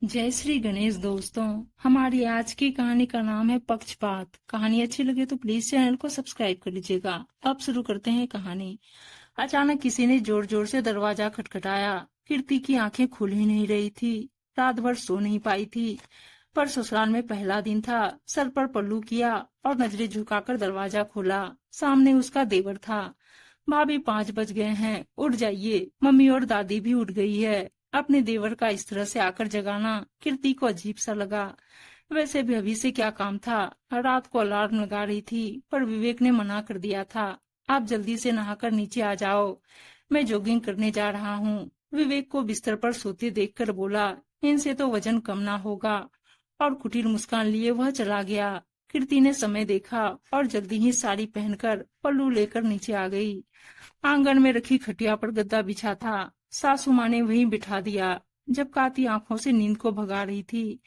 जय श्री गणेश दोस्तों। हमारी आज की कहानी का नाम है पक्षपात। कहानी अच्छी लगे तो प्लीज चैनल को सब्सक्राइब कर लीजिएगा। अब शुरू करते हैं कहानी। अचानक किसी ने जोर जोर से दरवाजा खटखटाया। कीर्ति की आंखें खुल ही नहीं रही थी। रात भर सो नहीं पाई थी, पर ससुराल में पहला दिन था। सर पर पल्लू किया और नजरें झुकाकर दरवाजा खोला। सामने उसका देवर था। भाभी 5 बज गए हैं, उठ जाइए। मम्मी और दादी भी उठ गई है। अपने देवर का इस तरह से आकर जगाना कीर्ति को अजीब सा लगा। वैसे भी अभी से क्या काम था। रात को अलार्म लगा रही थी, पर विवेक ने मना कर दिया था। आप जल्दी से नहाकर नीचे आ जाओ, मैं जॉगिंग करने जा रहा हूँ। विवेक को बिस्तर पर सोते देखकर बोला, इनसे तो वजन कम ना होगा। और कुटिल मुस्कान लिए वह चला गया। कीर्ति ने समय देखा और जल्दी ही साड़ी पहनकर पल्लू लेकर नीचे आ गई। आंगन में रखी खटिया पर गद्दा बिछा था। सासू माँ ने वहीं बिठा दिया। जब काती आंखों से नींद को भगा रही थी।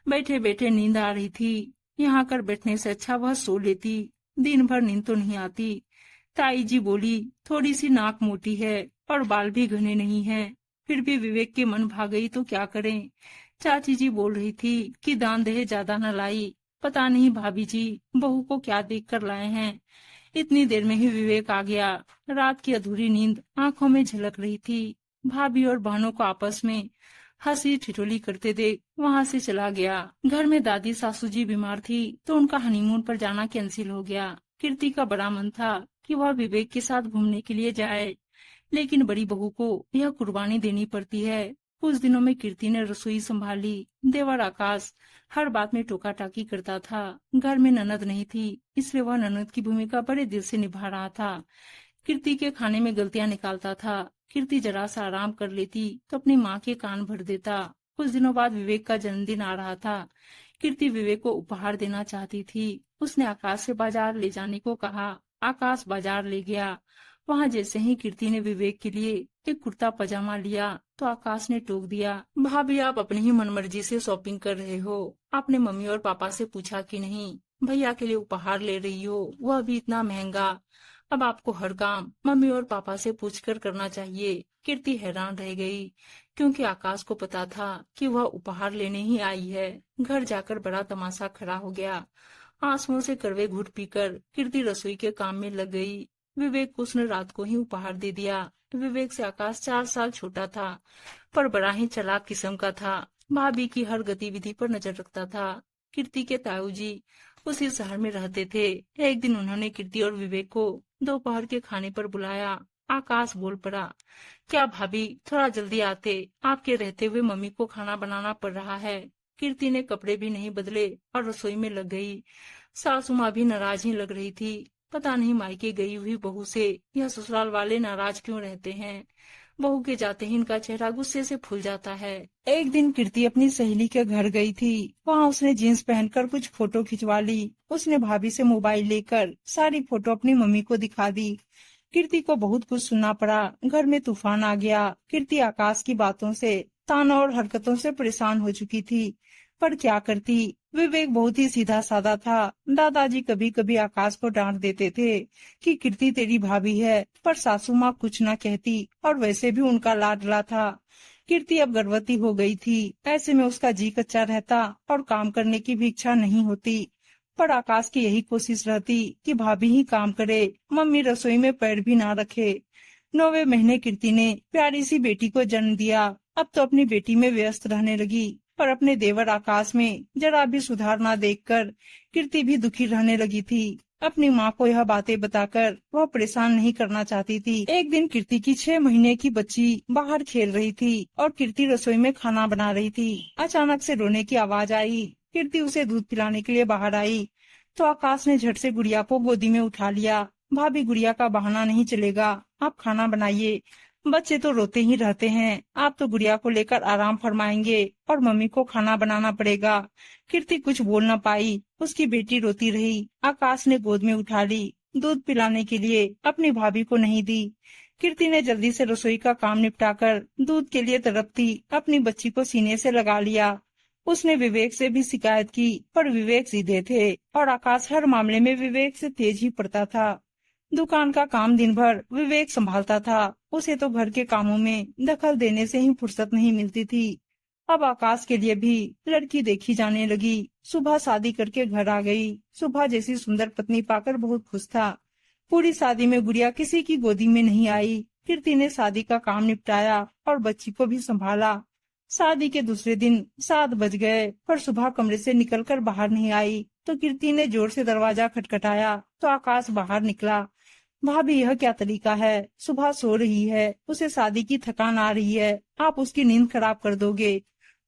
बैठे बैठे नींद आ रही थी। यहाँ कर बैठने से अच्छा वह सो लेती। दिन भर नींद तो नहीं आती। ताई जी बोली, थोड़ी सी नाक मोटी है और बाल भी घने नहीं है। फिर भी विवेक के मन भाग गई तो क्या करें। चाची जी बोल रही थी कि दान दहेज ज्यादा न लाई। पता नहीं भाभी जी बहू को क्या देख कर लाए हैं। इतनी देर में ही विवेक आ गया। रात की अधूरी नींद आंखों में झलक रही थी। भाभी और बहनों को आपस में हंसी ठिठोली करते देख वहां से चला गया। घर में दादी सासू जी बीमार थी तो उनका हनीमून पर जाना कैंसिल हो गया। कीर्ति का बड़ा मन था कि वह विवेक के साथ घूमने के लिए जाए, लेकिन बड़ी बहू को यह कुर्बानी देनी पड़ती है। कुछ दिनों में कीर्ति ने रसोई संभाली। देवर आकाश हर बात में टोका टाकी करता था। घर में ननद नहीं थी, इसलिए वह ननद की भूमिका बड़े दिल से निभा रहा था। कीर्ति के खाने में गलतियां निकालता था। कीर्ति जरा सा आराम कर लेती तो अपनी माँ के कान भर देता। कुछ दिनों बाद विवेक का जन्मदिन आ रहा था। कीर्ति विवेक को उपहार देना चाहती थी। उसने आकाश से बाजार ले जाने को कहा। आकाश बाजार ले गया। वहाँ जैसे ही कीर्ति ने विवेक के लिए एक कुर्ता पजामा लिया तो आकाश ने टोक दिया, भाभी आप अपनी ही मनमर्जी से शॉपिंग कर रहे हो। आपने मम्मी और पापा से पूछा कि नहीं। भैया के लिए उपहार ले रही हो, वह भी इतना महंगा। अब आपको हर काम मम्मी और पापा से पूछकर करना चाहिए। कीर्ति हैरान रह गई, क्योंकि आकाश को पता था कि वह उपहार लेने ही आई है। घर जाकर बड़ा तमाशा खड़ा हो गया। आंसुओं से कड़वे घूंट पीकर कीर्ति रसोई के काम में लग गई। विवेक को उसने रात को ही उपहार दे दिया। विवेक से आकाश 4 साल छोटा था, पर बड़ा ही चालाक किस्म का था। भाभी की हर गतिविधि पर नजर रखता था। कीर्ति के ताऊ जी उसी शहर में रहते थे। एक दिन उन्होंने कीर्ति और विवेक को दोपहर के खाने पर बुलाया। आकाश बोल पड़ा, क्या भाभी थोड़ा जल्दी आते, आपके रहते हुए मम्मी को खाना बनाना पड़ रहा है। कीर्ति ने कपड़े भी नहीं बदले और रसोई में लग गई। सासू माँ भी नाराज ही लग रही थी। पता नहीं मायके गई हुई बहू से यह ससुराल वाले नाराज क्यों रहते हैं। बहू के जाते ही इनका चेहरा गुस्से से फूल जाता है। एक दिन कीर्ति अपनी सहेली के घर गई थी। वहाँ उसने जीन्स पहनकर कुछ फोटो खिंचवा ली। उसने भाभी से मोबाइल लेकर सारी फोटो अपनी मम्मी को दिखा दी। कीर्ति को बहुत कुछ सुनना पड़ा। घर में तूफान आ गया। कीर्ति आकाश की बातों से, तानों और हरकतों से परेशान हो चुकी थी, पर क्या करती। विवेक बहुत ही सीधा साधा था। दादाजी कभी कभी आकाश को डांट देते थे कि कीर्ति तेरी भाभी है, पर सासू माँ कुछ न कहती और वैसे भी उनका लाडला था। कीर्ति अब गर्भवती हो गई थी। ऐसे में उसका जी कच्चा रहता और काम करने की भी इच्छा नहीं होती। पर आकाश की यही कोशिश रहती कि भाभी ही काम करे, मम्मी रसोई में पैर भी ना रखे। 9वें महीने कीर्ति ने प्यारी सी बेटी को जन्म दिया। अब तो अपनी बेटी में व्यस्त रहने लगी, पर अपने देवर आकाश में जरा भी सुधार ना देखकर कीर्ति भी दुखी रहने लगी थी। अपनी माँ को यह बातें बताकर वह परेशान नहीं करना चाहती थी। एक दिन कीर्ति की 6 महीने की बच्ची बाहर खेल रही थी और कीर्ति रसोई में खाना बना रही थी। अचानक से रोने की आवाज आई। कीर्ति उसे दूध पिलाने के लिए बाहर आई तो आकाश ने झट से गुड़िया को गोदी में उठा लिया। भाभी गुड़िया का बहाना नहीं चलेगा, आप खाना बनाइए। बच्चे तो रोते ही रहते हैं, आप तो गुड़िया को लेकर आराम फरमाएंगे और मम्मी को खाना बनाना पड़ेगा। कीर्ति कुछ बोल न पाई। उसकी बेटी रोती रही। आकाश ने गोद में उठा ली। दूध पिलाने के लिए अपनी भाभी को नहीं दी। कीर्ति ने जल्दी से रसोई का काम निपटाकर दूध के लिए तड़पती अपनी बच्ची को सीने से लगा लिया। उसने विवेक से भी शिकायत की, पर विवेक सीधे थे और आकाश हर मामले में विवेक से तेज ही पड़ता था। दुकान का काम दिन भर विवेक संभालता था। उसे तो घर के कामों में दखल देने से ही फुर्सत नहीं मिलती थी। अब आकाश के लिए भी लड़की देखी जाने लगी। सुबह शादी करके घर आ गई। सुबह जैसी सुंदर पत्नी पाकर बहुत खुश था। पूरी शादी में गुड़िया किसी की गोदी में नहीं आई। कीर्ति ने शादी का काम निपटाया और बच्ची को भी संभाला। शादी के दूसरे दिन 7 बज गए, पर सुबह कमरे से निकलकर बाहर नहीं आई। तो कीर्ति ने जोर से दरवाजा खटखटाया तो आकाश बाहर निकला। भाभी, यह क्या तरीका है? सुबह सो रही है, उसे शादी की थकान आ रही है, आप उसकी नींद खराब कर दोगे।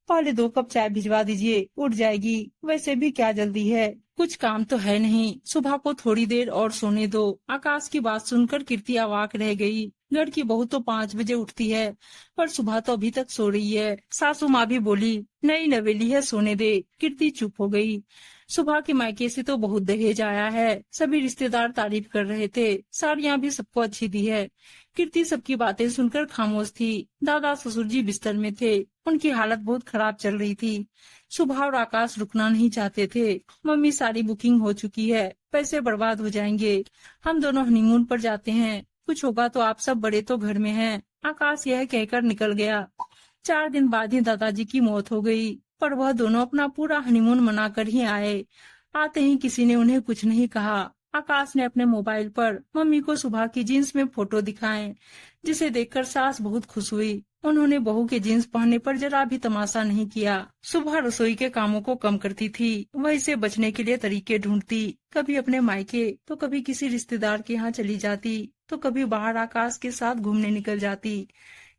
पहले 2 कप चाय भिजवा दीजिए, उठ जाएगी। वैसे भी क्या जल्दी है, कुछ काम तो है नहीं, सुबह को थोड़ी देर और सोने दो। आकाश की बात सुनकर कीर्ति अवाक रह गई। घर की बहू तो 5 बजे उठती है, पर सुबह तो अभी तक सो रही है। सासू माँ भी बोली, नई नवेली है, सोने दे। कीर्ति चुप हो गई। सुबह के मायके से तो बहुत दहेज आया है। सभी रिश्तेदार तारीफ कर रहे थे, साड़ियाँ भी सबको अच्छी दी है। कीर्ति सबकी बातें सुनकर खामोश थी। दादा ससुर जी बिस्तर में थे, उनकी हालत बहुत खराब चल रही थी। सुबह और आकाश रुकना नहीं चाहते थे। मम्मी, सारी बुकिंग हो चुकी है, पैसे बर्बाद हो जाएंगे, हम दोनों हनीमून पर जाते हैं, कुछ होगा तो आप सब बड़े तो घर में हैं। आकाश यह कहकर निकल गया। 4 दिन बाद ही दादाजी की मौत हो गई, पर वह दोनों अपना पूरा हनीमून मनाकर ही आए। आते ही किसी ने उन्हें कुछ नहीं कहा। आकाश ने अपने मोबाइल पर मम्मी को सुबह की जीन्स में फोटो दिखाए, जिसे देखकर सास बहुत खुश हुई। उन्होंने बहू के जीन्स पहनने पर जरा भी तमाशा नहीं किया। सुबह रसोई के कामों को कम करती थी। वह इसे बचने के लिए तरीके ढूंढती, कभी अपने मायके तो कभी किसी रिश्तेदार के यहाँ चली जाती, तो कभी बाहर आकाश के साथ घूमने निकल जाती।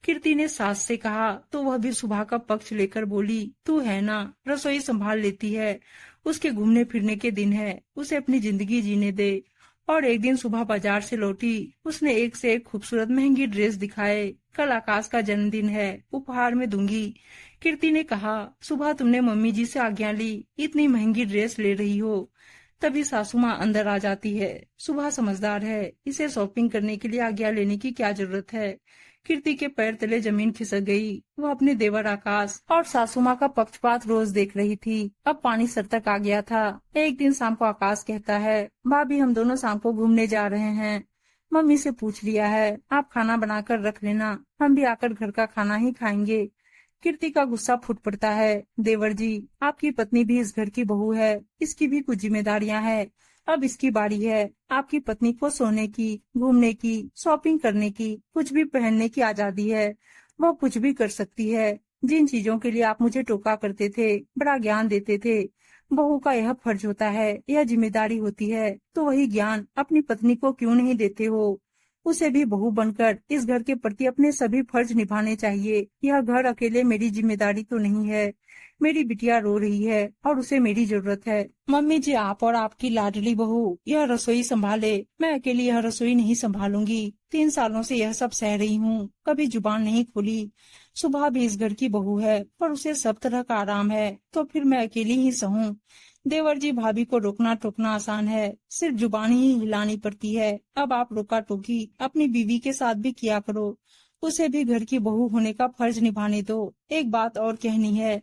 कीर्ति ने सास से कहा तो वह भी सुबह का पक्ष लेकर बोली, तू है ना, रसोई संभाल लेती है, उसके घूमने फिरने के दिन है, उसे अपनी जिंदगी जीने दे। और एक दिन सुबह बाजार से लौटी, उसने एक से एक खूबसूरत महंगी ड्रेस दिखाए। कल आकाश का जन्मदिन है, उपहार में दूंगी। कीर्ति ने कहा, सुबह तुमने मम्मी जी से आज्ञा ली, इतनी महंगी ड्रेस ले रही हो। तभी सासू माँ अंदर आ जाती है। सुबह समझदार है, इसे शॉपिंग करने के लिए आज्ञा लेने की क्या जरूरत है। कीर्ति के पैर तले जमीन खिसक गई। वह अपने देवर आकाश और सासू माँ का पक्षपात रोज देख रही थी। अब पानी सर तक आ गया था। एक दिन शाम को आकाश कहता है, भाभी, हम दोनों शाम को घूमने जा रहे हैं, मम्मी से पूछ लिया है, आप खाना बनाकर रख लेना, हम भी आकर घर का खाना ही खाएंगे। कीर्ति का गुस्सा फूट पड़ता है, देवर जी, आपकी पत्नी भी इस घर की बहू है, इसकी भी कुछ जिम्मेदारियां हैं। अब इसकी बारी है। आपकी पत्नी को सोने की, घूमने की, शॉपिंग करने की, कुछ भी पहनने की आजादी है। वो कुछ भी कर सकती है। जिन चीजों के लिए आप मुझे टोका करते थे, बड़ा ज्ञान देते थे, बहू का यह फर्ज होता है, यह जिम्मेदारी होती है, तो वही ज्ञान अपनी पत्नी को क्यों नहीं देते हो? उसे भी बहू बनकर इस घर के प्रति अपने सभी फर्ज निभाने चाहिए। यह घर अकेले मेरी जिम्मेदारी तो नहीं है। मेरी बिटिया रो रही है और उसे मेरी जरूरत है। मम्मी जी, आप और आपकी लाडली बहू यह रसोई संभाले, मैं अकेली यह रसोई नहीं संभालूंगी। 3 सालों से यह सब सह रही हूँ, कभी जुबान नहीं खोली। सुबह भी इस घर की बहू है, पर उसे सब तरह का आराम है, तो फिर मैं अकेली ही सहूँ। देवर जी, भाभी को रोकना टोकना आसान है, सिर्फ जुबान ही हिलानी पड़ती है। अब आप रोका टोकी अपनी बीवी के साथ भी किया करो, उसे भी घर की बहू होने का फर्ज निभाने दो। एक बात और कहनी है,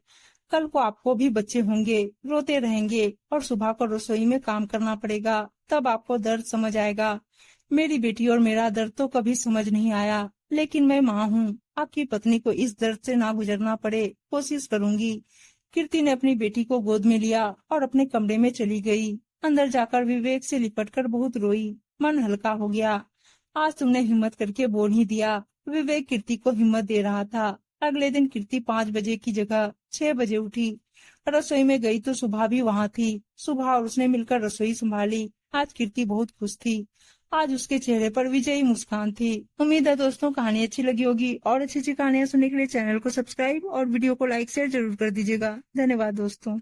कल को आपको भी बच्चे होंगे, रोते रहेंगे और सुबह को रसोई में काम करना पड़ेगा, तब आपको दर्द समझ आएगा। मेरी बेटी और मेरा दर्द तो कभी समझ नहीं आया, लेकिन मैं माँ हूँ, आपकी पत्नी को इस दर्द से ना गुजरना पड़े, कोशिश करूंगी। कीर्ति ने अपनी बेटी को गोद में लिया और अपने कमरे में चली गई। अंदर जाकर विवेक से लिपटकर बहुत रोई। मन हल्का हो गया। आज तुमने हिम्मत करके बोल ही दिया। विवेक कीर्ति को हिम्मत दे रहा था। अगले दिन कीर्ति 5 बजे की जगह 6 बजे उठी। रसोई में गई तो सुबह भी वहाँ थी। सुबह और उसने मिलकर रसोई संभाली। आज कीर्ति बहुत खुश थी। आज उसके चेहरे पर विजयी मुस्कान थी। उम्मीद है दोस्तों कहानी अच्छी लगी होगी, और अच्छी अच्छी कहानियां सुनने के लिए चैनल को सब्सक्राइब और वीडियो को लाइक शेयर जरूर कर दीजिएगा। धन्यवाद दोस्तों।